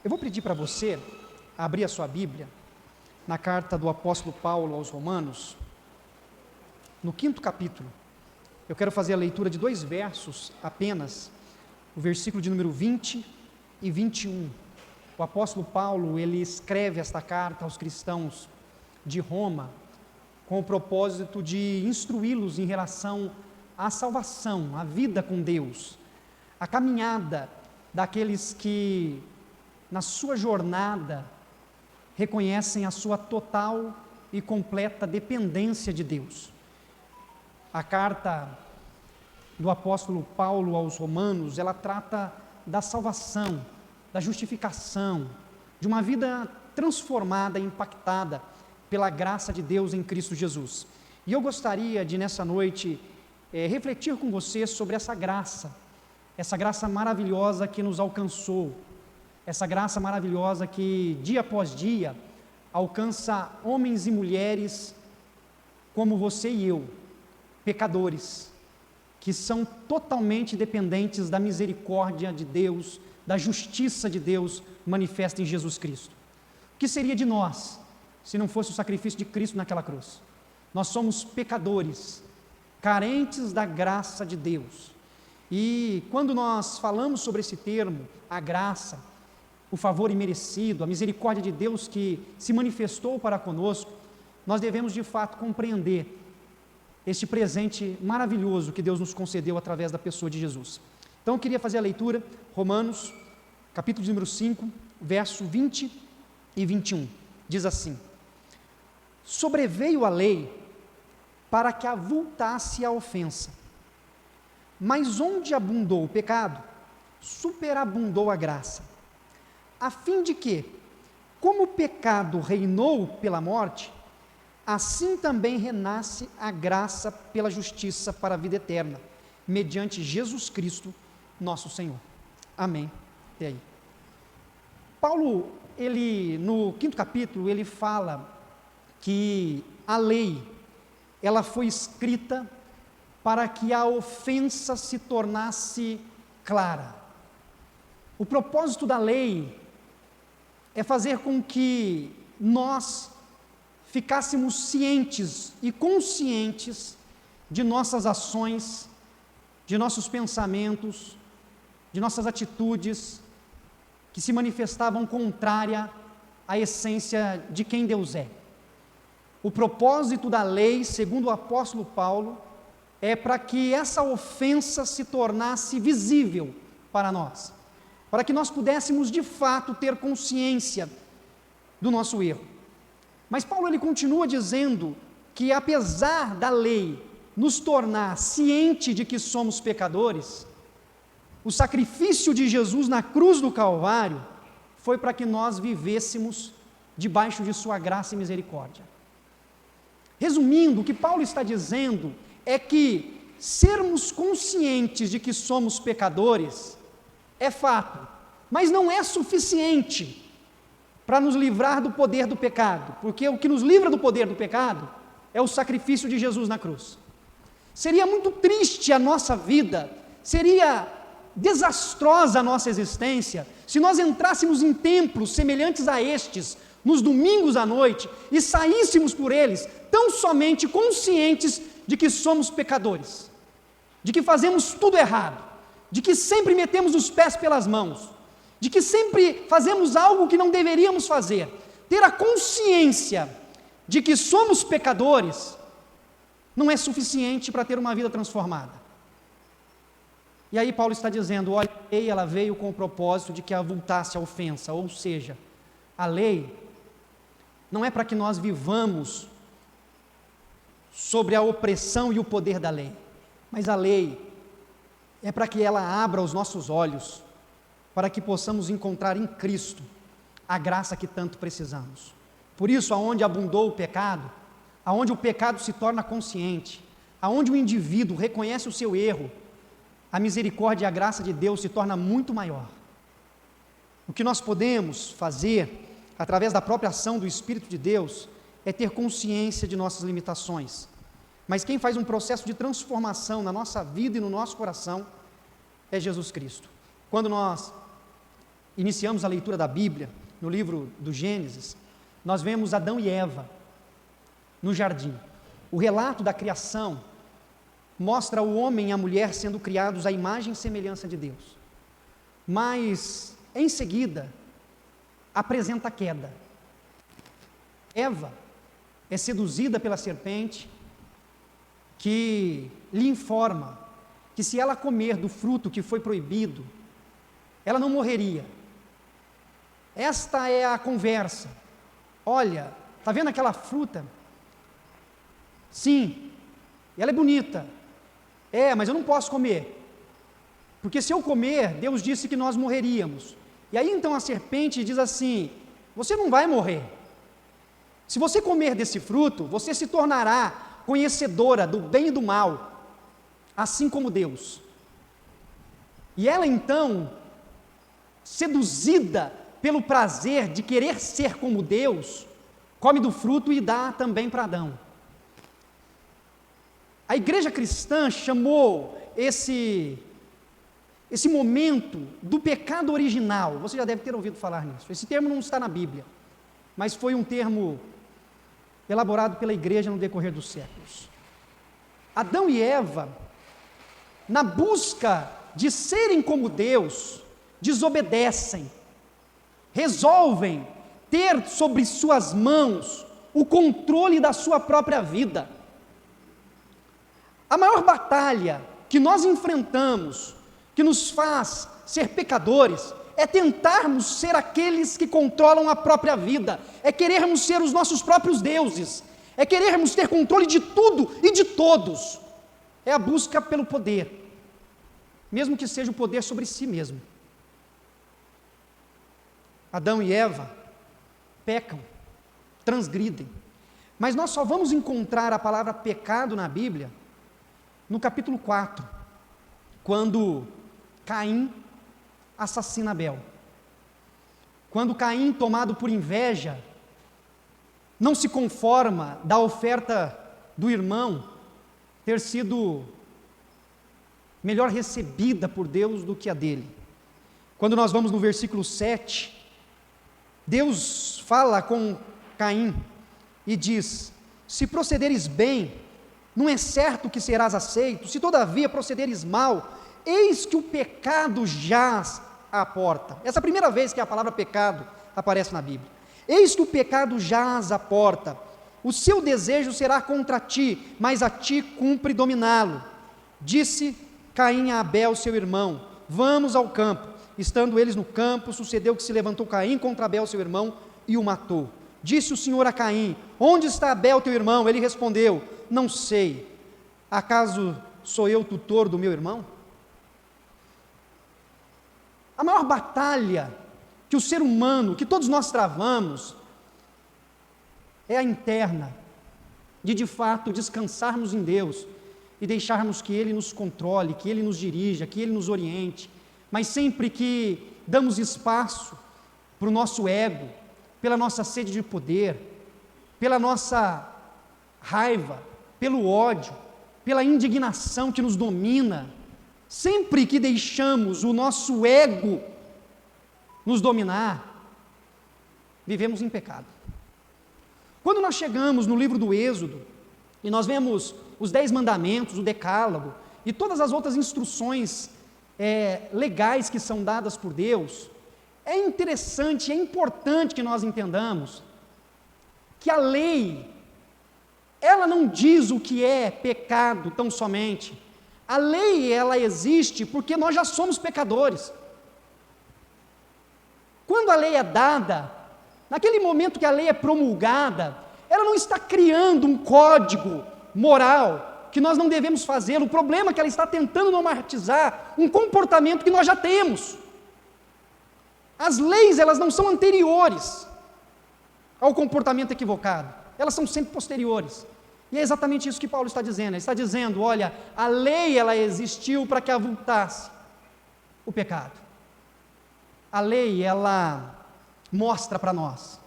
Eu vou pedir para você abrir a sua Bíblia na carta do apóstolo Paulo aos Romanos, no 5º capítulo. Eu quero fazer a leitura de 2 versos apenas, o versículo de número 20 e 21. O apóstolo Paulo, ele escreve esta carta aos cristãos de Roma com o propósito de instruí-los em relação à salvação, à vida com Deus, a caminhada daqueles que, na sua jornada, reconhecem a sua total e completa dependência de Deus. A carta do apóstolo Paulo aos Romanos, ela trata da salvação, da justificação, de uma vida transformada, impactada pela graça de Deus em Cristo Jesus. E eu gostaria de, nessa noite, refletir com você sobre essa graça maravilhosa que nos alcançou, essa graça maravilhosa que, dia após dia, alcança homens e mulheres como você e eu, pecadores, que são totalmente dependentes da misericórdia de Deus, da justiça de Deus manifesta em Jesus Cristo. O que seria de nós, se não fosse o sacrifício de Cristo naquela cruz? Nós somos pecadores, carentes da graça de Deus. E quando nós falamos sobre esse termo, a graça, o favor imerecido, a misericórdia de Deus que se manifestou para conosco, nós devemos de fato compreender este presente maravilhoso que Deus nos concedeu através da pessoa de Jesus. Então eu queria fazer a leitura, Romanos, capítulo de número 5, verso 20 e 21. Diz assim: sobreveio a lei para que avultasse a ofensa, mas onde abundou o pecado, superabundou a graça, a fim de que, como o pecado reinou pela morte, assim também renasce a graça pela justiça para a vida eterna, mediante Jesus Cristo, nosso Senhor. Amém. E aí? Paulo, ele, no 5º capítulo, ele fala que a lei, ela foi escrita para que a ofensa se tornasse clara. O propósito da lei é fazer com que nós ficássemos cientes e conscientes de nossas ações, de nossos pensamentos, de nossas atitudes, que se manifestavam contrária à essência de quem Deus é. O propósito da lei, segundo o apóstolo Paulo, é para que essa ofensa se tornasse visível para nós, para que nós pudéssemos de fato ter consciência do nosso erro. Mas Paulo, ele continua dizendo que, apesar da lei nos tornar ciente de que somos pecadores, o sacrifício de Jesus na cruz do Calvário foi para que nós vivêssemos debaixo de sua graça e misericórdia. Resumindo, o que Paulo está dizendo é que sermos conscientes de que somos pecadores é fato, mas não é suficiente para nos livrar do poder do pecado, porque o que nos livra do poder do pecado é o sacrifício de Jesus na cruz. Seria muito triste a nossa vida, seria desastrosa a nossa existência, se nós entrássemos em templos semelhantes a estes, nos domingos à noite, e saíssemos por eles tão somente conscientes de que somos pecadores, de que fazemos tudo errado, de que sempre metemos os pés pelas mãos, de que sempre fazemos algo que não deveríamos fazer. Ter a consciência de que somos pecadores não é suficiente para ter uma vida transformada. E aí Paulo está dizendo, olha, a lei, ela veio com o propósito de que avultasse a ofensa, ou seja, a lei não é para que nós vivamos sobre a opressão e o poder da lei, mas a lei é para que ela abra os nossos olhos, para que possamos encontrar em Cristo a graça que tanto precisamos. Por isso, aonde abundou o pecado, aonde o pecado se torna consciente, aonde o indivíduo reconhece o seu erro, a misericórdia e a graça de Deus se torna muito maior. O que nós podemos fazer, através da própria ação do Espírito de Deus, é ter consciência de nossas limitações. Mas quem faz um processo de transformação na nossa vida e no nosso coração é Jesus Cristo. Quando nós iniciamos a leitura da Bíblia, no livro do Gênesis, nós vemos Adão e Eva no jardim. O relato da criação mostra o homem e a mulher sendo criados à imagem e semelhança de Deus. Mas, em seguida, apresenta a queda. Eva é seduzida pela serpente, que lhe informa que se ela comer do fruto que foi proibido, ela não morreria. Esta é a conversa. Olha, está vendo aquela fruta? Sim, ela é bonita. Mas eu não posso comer. Porque se eu comer, Deus disse que nós morreríamos. E aí então a serpente diz assim: você não vai morrer. Se você comer desse fruto, você se tornará conhecedora do bem e do mal, assim como Deus. E ela então, seduzida pelo prazer de querer ser como Deus, come do fruto e dá também para Adão. A igreja cristã chamou esse momento do pecado original. Você já deve ter ouvido falar nisso. Esse termo não está na Bíblia, mas foi um termo elaborado pela igreja no decorrer dos séculos. Adão e Eva, na busca de serem como Deus, desobedecem, resolvem ter sobre suas mãos o controle da sua própria vida. A maior batalha que nós enfrentamos, que nos faz ser pecadores, é tentarmos ser aqueles que controlam a própria vida, é querermos ser os nossos próprios deuses, é querermos ter controle de tudo e de todos, é a busca pelo poder, mesmo que seja o poder sobre si mesmo. Adão e Eva pecam, transgridem, mas nós só vamos encontrar a palavra pecado na Bíblia no capítulo 4, quando Caim assassina Abel. Quando Caim, tomado por inveja, não se conforma da oferta do irmão ter sido melhor recebida por Deus do que a dele. Quando nós vamos no versículo 7, Deus fala com Caim e diz: se procederes bem, não é certo que serás aceito, se todavia procederes mal, eis que o pecado jaz à porta. Essa é a primeira vez que a palavra pecado aparece na Bíblia. Eis que o pecado jaz à porta, o seu desejo será contra ti, mas a ti cumpre dominá-lo. Disse Caim a Abel, seu irmão: vamos ao campo. Estando eles no campo, sucedeu que se levantou Caim contra Abel, seu irmão, e o matou. Disse o Senhor a Caim: onde está Abel, teu irmão? Ele respondeu: não sei. Acaso sou eu tutor do meu irmão? A maior batalha que o ser humano, que todos nós travamos, é a interna, de fato descansarmos em Deus e deixarmos que Ele nos controle, que Ele nos dirija, que Ele nos oriente, mas sempre que damos espaço para o nosso ego, pela nossa sede de poder, pela nossa raiva, pelo ódio, pela indignação que nos domina, sempre que deixamos o nosso ego nos dominar, vivemos em pecado. Quando nós chegamos no livro do Êxodo, e nós vemos os 10 mandamentos, o decálogo, e todas as outras instruções legais que são dadas por Deus, é interessante, é importante que nós entendamos que a lei, ela não diz o que é pecado tão somente. A lei, ela existe porque nós já somos pecadores. Quando a lei é dada, naquele momento que a lei é promulgada, ela não está criando um código moral que nós não devemos fazer. O problema é que ela está tentando normatizar um comportamento que nós já temos. As leis, elas não são anteriores ao comportamento equivocado, elas são sempre posteriores. E é exatamente isso que Paulo está dizendo. Ele está dizendo: olha, a lei, ela existiu para que avultasse o pecado. A lei, ela mostra para nós.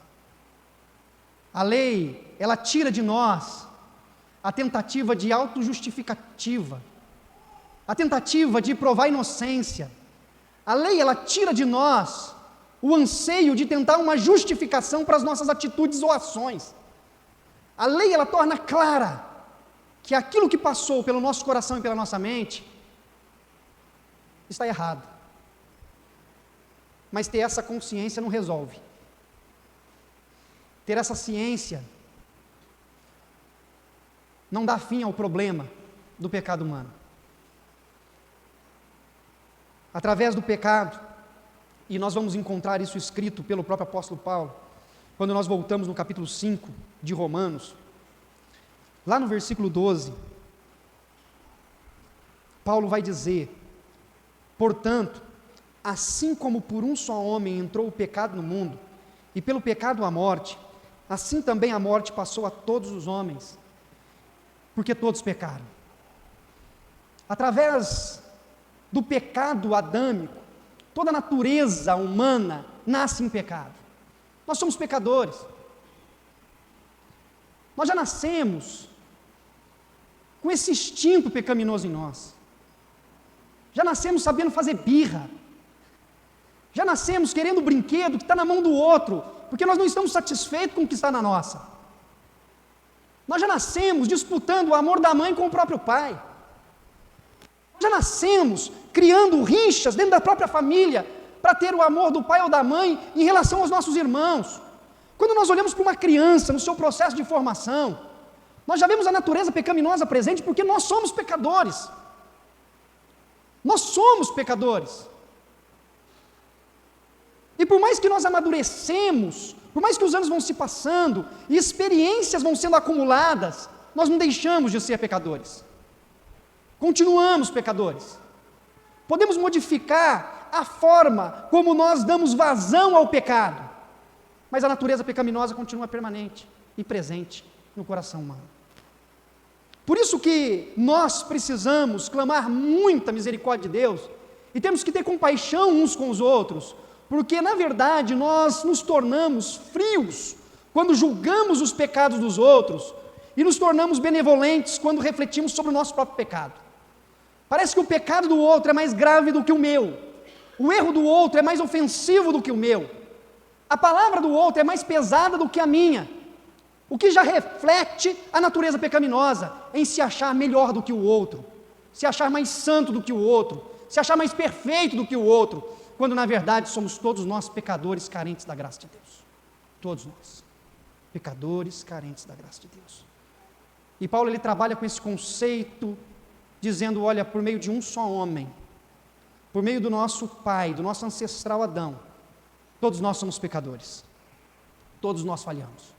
A lei, ela tira de nós a tentativa de autojustificativa, a tentativa de provar inocência. A lei, ela tira de nós o anseio de tentar uma justificação para as nossas atitudes ou ações. A lei, ela torna clara que aquilo que passou pelo nosso coração e pela nossa mente está errado. Mas ter essa consciência não resolve. Ter essa ciência não dá fim ao problema do pecado humano. Através do pecado, e nós vamos encontrar isso escrito pelo próprio apóstolo Paulo, quando nós voltamos no capítulo 5 de Romanos, lá no versículo 12, Paulo vai dizer: portanto, assim como por um só homem entrou o pecado no mundo, e pelo pecado a morte, assim também a morte passou a todos os homens, porque todos pecaram. Através do pecado adâmico, toda a natureza humana nasce em pecado. Nós somos pecadores. Nós já nascemos com esse instinto pecaminoso em nós. Já nascemos sabendo fazer birra. Já nascemos querendo o brinquedo que está na mão do outro, porque nós não estamos satisfeitos com o que está na nossa. Nós já nascemos disputando o amor da mãe com o próprio pai. Nós já nascemos criando rixas dentro da própria família para ter o amor do pai ou da mãe em relação aos nossos irmãos. Quando nós olhamos para uma criança no seu processo de formação, nós já vemos a natureza pecaminosa presente porque nós somos pecadores. Nós somos pecadores. E por mais que nós amadurecemos, por mais que os anos vão se passando e experiências vão sendo acumuladas, nós não deixamos de ser pecadores. Continuamos pecadores. Podemos modificar a forma como nós damos vazão ao pecado, mas a natureza pecaminosa continua permanente e presente no coração humano. Por isso que nós precisamos clamar muita misericórdia de Deus e temos que ter compaixão uns com os outros, porque na verdade nós nos tornamos frios quando julgamos os pecados dos outros e nos tornamos benevolentes quando refletimos sobre o nosso próprio pecado. Parece que o pecado do outro é mais grave do que o meu, o erro do outro é mais ofensivo do que o meu, a palavra do outro é mais pesada do que a minha, o que já reflete a natureza pecaminosa em se achar melhor do que o outro, se achar mais santo do que o outro, se achar mais perfeito do que o outro, quando na verdade somos todos nós pecadores carentes da graça de Deus. Todos nós, pecadores carentes da graça de Deus. E Paulo ele trabalha com esse conceito, dizendo, olha, por meio de um só homem, por meio do nosso pai, do nosso ancestral Adão, todos nós somos pecadores, todos nós falhamos.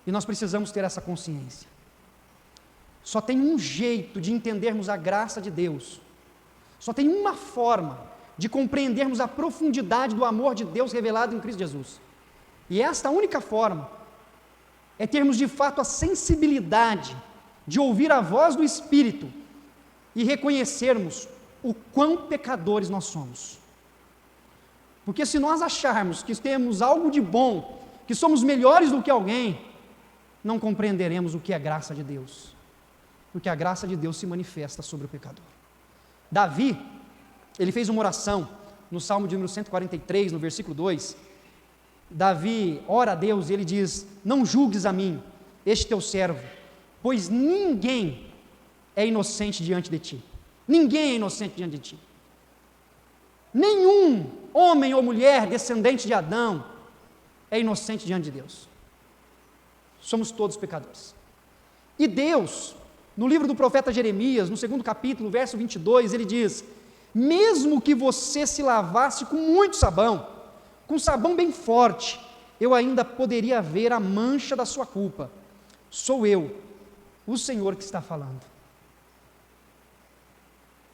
E nós precisamos ter essa consciência. Só tem um jeito de entendermos a graça de Deus, só tem uma forma de compreendermos a profundidade do amor de Deus revelado em Cristo Jesus. E esta única forma é termos de fato a sensibilidade de ouvir a voz do Espírito e reconhecermos o quão pecadores nós somos. Porque se nós acharmos que temos algo de bom, que somos melhores do que alguém, não compreenderemos o que é graça de Deus, porque a graça de Deus se manifesta sobre o pecador. Davi, ele fez uma oração no Salmo de número 143, no versículo 2, Davi ora a Deus e ele diz, não julgues a mim, este teu servo, pois ninguém é inocente diante de ti, ninguém é inocente diante de ti, nenhum homem ou mulher descendente de Adão é inocente diante de Deus, somos todos pecadores. E Deus, no livro do profeta Jeremias, no 2º capítulo, verso 22, ele diz, mesmo que você se lavasse com muito sabão, com sabão bem forte, eu ainda poderia ver a mancha da sua culpa. Sou eu, o Senhor que está falando.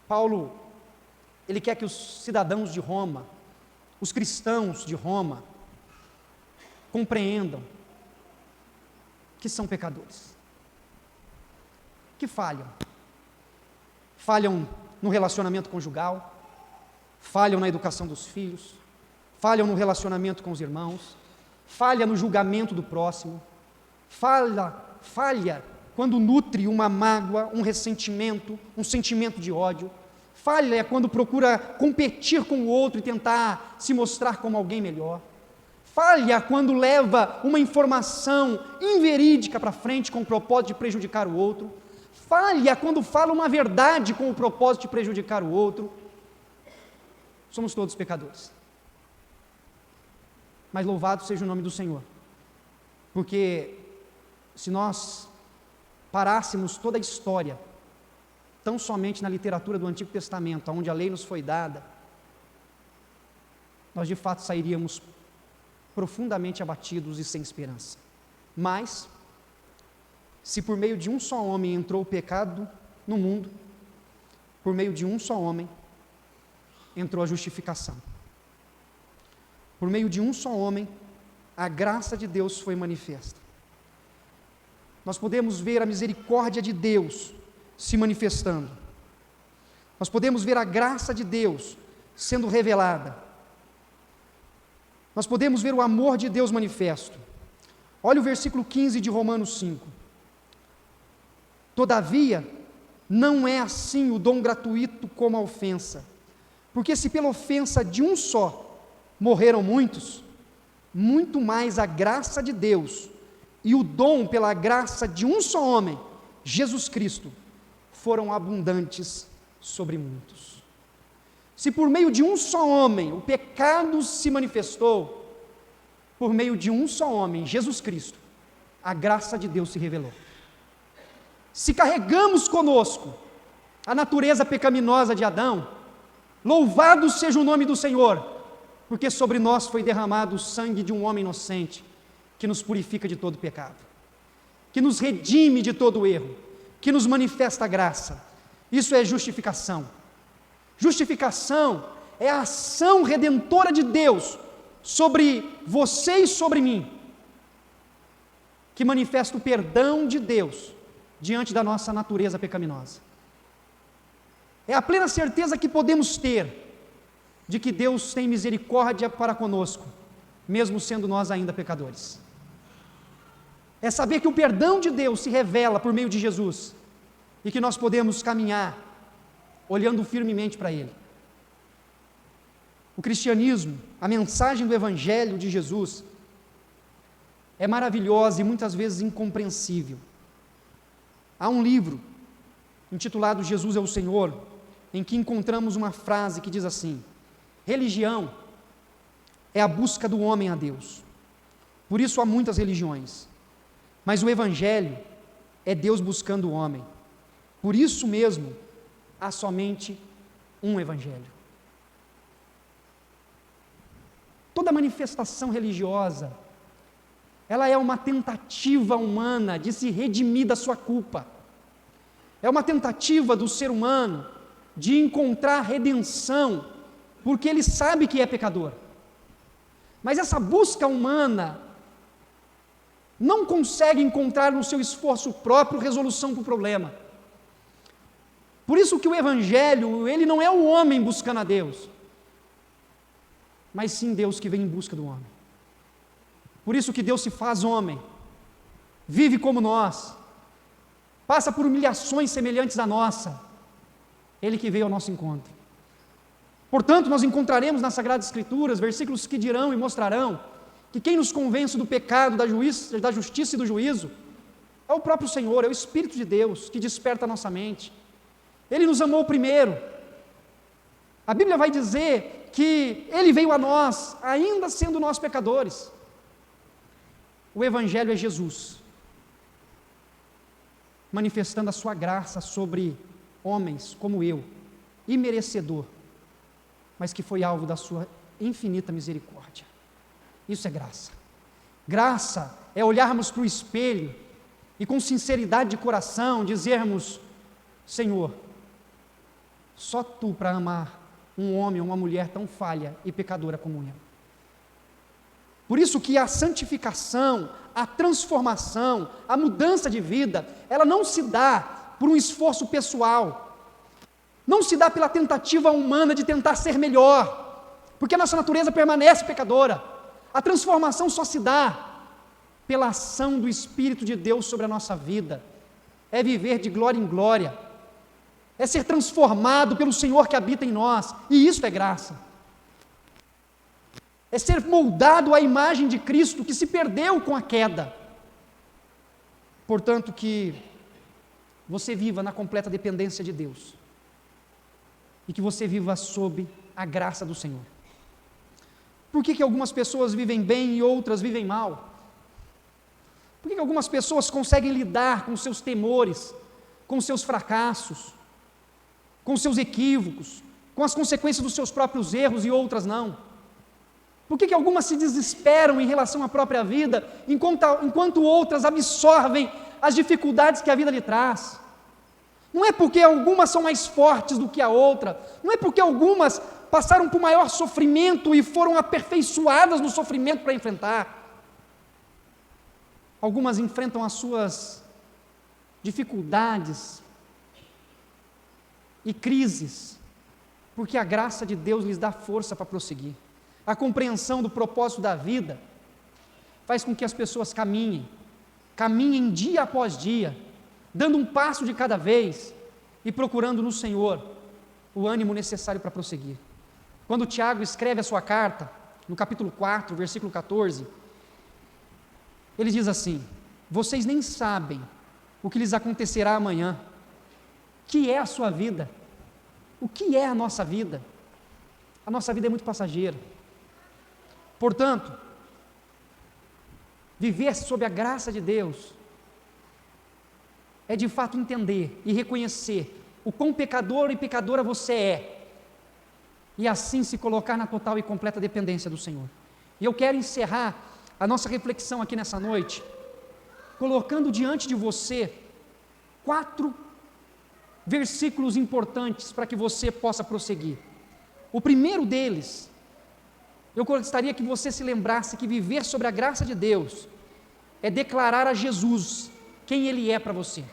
Paulo, ele quer que os cidadãos de Roma, os cristãos de Roma, compreendam que são pecadores, que falham no relacionamento conjugal, falham na educação dos filhos, falham no relacionamento com os irmãos, falha no julgamento do próximo, falha quando nutre uma mágoa, um ressentimento, um sentimento de ódio, Falha é quando procura competir com o outro e tentar se mostrar como alguém melhor. Falha quando leva uma informação inverídica para frente com o propósito de prejudicar o outro. Falha quando fala uma verdade com o propósito de prejudicar o outro. Somos todos pecadores. Mas louvado seja o nome do Senhor. Porque se nós parássemos toda a história, tão somente na literatura do Antigo Testamento, onde a lei nos foi dada, nós de fato sairíamos profundamente abatidos e sem esperança. Mas, se por meio de um só homem entrou o pecado no mundo, por meio de um só homem entrou a justificação. Por meio de um só homem, a graça de Deus foi manifesta. Nós podemos ver a misericórdia de Deus se manifestando. Nós podemos ver a graça de Deus sendo revelada. Nós podemos ver o amor de Deus manifesto. Olha o versículo 15 de Romanos 5. Todavia, não é assim o dom gratuito como a ofensa. Porque se pela ofensa de um só morreram muitos, muito mais a graça de Deus e o dom pela graça de um só homem, Jesus Cristo, foram abundantes sobre muitos. Se por meio de um só homem o pecado se manifestou, por meio de um só homem, Jesus Cristo, a graça de Deus se revelou. Se carregamos conosco a natureza pecaminosa de Adão, louvado seja o nome do Senhor, porque sobre nós foi derramado o sangue de um homem inocente, que nos purifica de todo pecado, que nos redime de todo erro, que nos manifesta a graça. Isso é justificação. Justificação é a ação redentora de Deus sobre você e sobre mim, que manifesta o perdão de Deus diante da nossa natureza pecaminosa. É a plena certeza que podemos ter de que Deus tem misericórdia para conosco, mesmo sendo nós ainda pecadores. É saber que o perdão de Deus se revela por meio de Jesus e que nós podemos caminhar olhando firmemente para Ele. O cristianismo, a mensagem do Evangelho de Jesus, é maravilhosa e muitas vezes incompreensível. Há um livro intitulado Jesus é o Senhor, em que encontramos uma frase que diz assim: religião é a busca do homem a Deus. Por isso há muitas religiões, mas o Evangelho é Deus buscando o homem. Por isso mesmo há somente um Evangelho. Toda manifestação religiosa, ela é uma tentativa humana de se redimir da sua culpa. É uma tentativa do ser humano de encontrar redenção, porque ele sabe que é pecador. Mas essa busca humana não consegue encontrar no seu esforço próprio resolução para o problema. Por isso que o Evangelho, ele não é o homem buscando a Deus, mas sim Deus que vem em busca do homem. Por isso que Deus se faz homem, vive como nós, passa por humilhações semelhantes à nossa, Ele que veio ao nosso encontro. Portanto, nós encontraremos nas Sagradas Escrituras versículos que dirão e mostrarão que quem nos convence do pecado, da justiça e do juízo é o próprio Senhor, é o Espírito de Deus que desperta a nossa mente. Ele nos amou primeiro. A Bíblia vai dizer que Ele veio a nós, ainda sendo nós pecadores. O Evangelho é Jesus, manifestando a sua graça sobre homens como eu, imerecedor, mas que foi alvo da sua infinita misericórdia. Isso é graça. Graça é olharmos para o espelho e com sinceridade de coração dizermos: Senhor, só Tu para amar um homem ou uma mulher tão falha e pecadora como eu. Por isso que a santificação, a transformação, a mudança de vida, ela não se dá por um esforço pessoal, não se dá pela tentativa humana de tentar ser melhor, porque a nossa natureza permanece pecadora. A transformação só se dá pela ação do Espírito de Deus sobre a nossa vida, é viver de glória em glória, é ser transformado pelo Senhor que habita em nós, e isso é graça. É ser moldado à imagem de Cristo que se perdeu com a queda. Portanto, que você viva na completa dependência de Deus, e que você viva sob a graça do Senhor. Por que algumas pessoas vivem bem e outras vivem mal? Por que algumas pessoas conseguem lidar com seus temores, com seus fracassos, com seus equívocos, com as consequências dos seus próprios erros e outras não? Por que algumas se desesperam em relação à própria vida, enquanto outras absorvem as dificuldades que a vida lhe traz? Não é porque algumas são mais fortes do que a outra, não é porque algumas passaram por maior sofrimento e foram aperfeiçoadas no sofrimento para enfrentar. Algumas enfrentam as suas dificuldades e crises, porque a graça de Deus lhes dá força para prosseguir. A compreensão do propósito da vida faz com que as pessoas caminhem dia após dia, dando um passo de cada vez e procurando no Senhor o ânimo necessário para prosseguir. Quando Tiago escreve a sua carta, no capítulo 4, versículo 14, ele diz assim: vocês nem sabem o que lhes acontecerá amanhã. O que é a sua vida? O que é a nossa vida? A nossa vida é muito passageira. Portanto, viver sob a graça de Deus é de fato entender e reconhecer o quão pecador e pecadora você é, e assim se colocar na total e completa dependência do Senhor. E eu quero encerrar a nossa reflexão aqui nessa noite, colocando diante de você 4 versículos importantes para que você possa prosseguir. O primeiro deles, eu gostaria que você se lembrasse que viver sobre a graça de Deus é declarar a Jesus quem Ele é para você.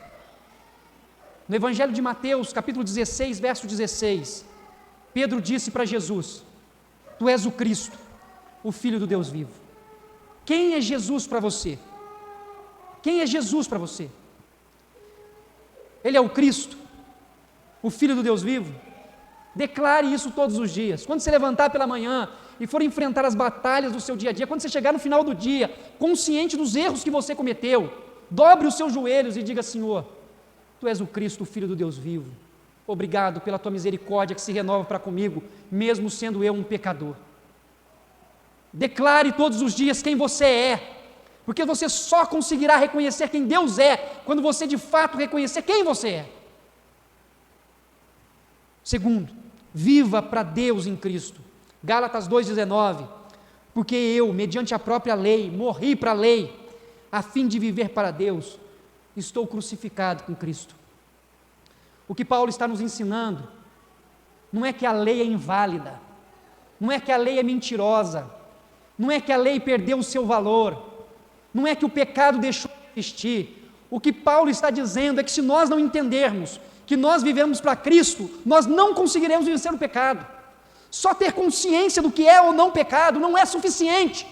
No Evangelho de Mateus, capítulo 16, verso 16, Pedro disse para Jesus: Tu és o Cristo, o Filho do Deus vivo. Quem é Jesus para você? Quem é Jesus para você? Ele é o Cristo, o Filho do Deus vivo? Declare isso todos os dias. Quando você levantar pela manhã e for enfrentar as batalhas do seu dia a dia, quando você chegar no final do dia, consciente dos erros que você cometeu, dobre os seus joelhos e diga: Senhor, Tu és o Cristo, o Filho do Deus vivo. Obrigado pela Tua misericórdia que se renova para comigo, mesmo sendo eu um pecador. Declare todos os dias quem você é, porque você só conseguirá reconhecer quem Deus é, quando você de fato reconhecer quem você é. Segundo, viva para Deus em Cristo. Gálatas 2,19, porque eu, mediante a própria lei, morri para a lei, a fim de viver para Deus, estou crucificado com Cristo. O que Paulo está nos ensinando, não é que a lei é inválida, não é que a lei é mentirosa, não é que a lei perdeu o seu valor, não é que o pecado deixou de existir. O que Paulo está dizendo é que se nós não entendermos que nós vivemos para Cristo, nós não conseguiremos vencer o pecado. Só ter consciência do que é ou não pecado não é suficiente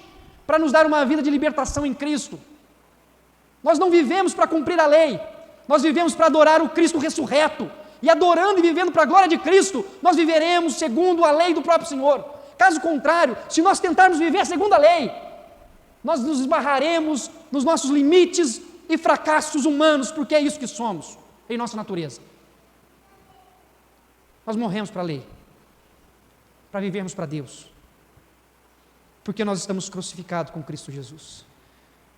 para nos dar uma vida de libertação em Cristo. Nós não vivemos para cumprir a lei, nós vivemos para adorar o Cristo ressurreto, e adorando e vivendo para a glória de Cristo, nós viveremos segundo a lei do próprio Senhor. Caso contrário, se nós tentarmos viver segundo a lei, nós nos esbarraremos nos nossos limites e fracassos humanos, porque é isso que somos, em nossa natureza. Nós morremos para a lei, para vivermos para Deus, porque nós estamos crucificados com Cristo Jesus.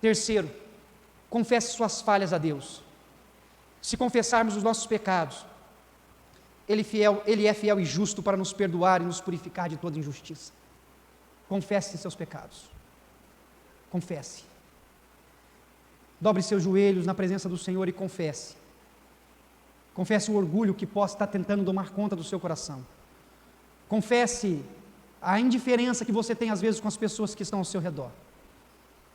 Terceiro, confesse suas falhas a Deus. Se confessarmos os nossos pecados, Ele é fiel e justo para nos perdoar e nos purificar de toda injustiça. Confesse seus pecados. Confesse. Dobre seus joelhos na presença do Senhor e confesse. Confesse o orgulho que possa estar tentando tomar conta do seu coração. Confesse a indiferença que você tem às vezes com as pessoas que estão ao seu redor.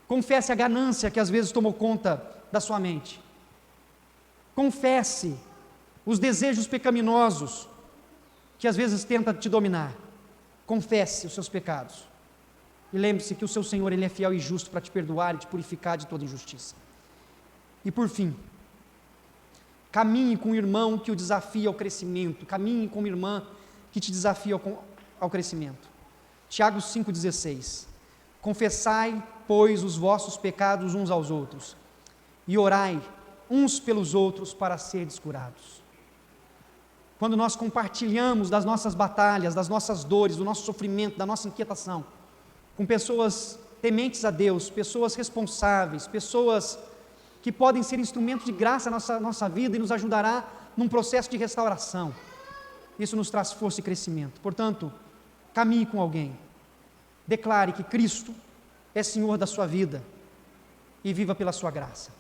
Confesse a ganância que às vezes tomou conta da sua mente. Confesse os desejos pecaminosos que às vezes tenta te dominar. Confesse os seus pecados. E lembre-se que o seu Senhor, Ele é fiel e justo para te perdoar e te purificar de toda injustiça. E por fim, Caminhe com o irmão que o desafia ao crescimento. Caminhe com uma irmã que te desafia ao crescimento. Tiago 5,16. Confessai, pois, os vossos pecados uns aos outros, e orai uns pelos outros para serdes curados. Quando nós compartilhamos das nossas batalhas, das nossas dores, do nosso sofrimento, da nossa inquietação, com pessoas tementes a Deus, pessoas responsáveis, pessoas que podem ser instrumentos de graça na nossa vida e nos ajudará num processo de restauração. Isso nos traz força e crescimento. Portanto, caminhe com alguém. Declare que Cristo é Senhor da sua vida e viva pela sua graça.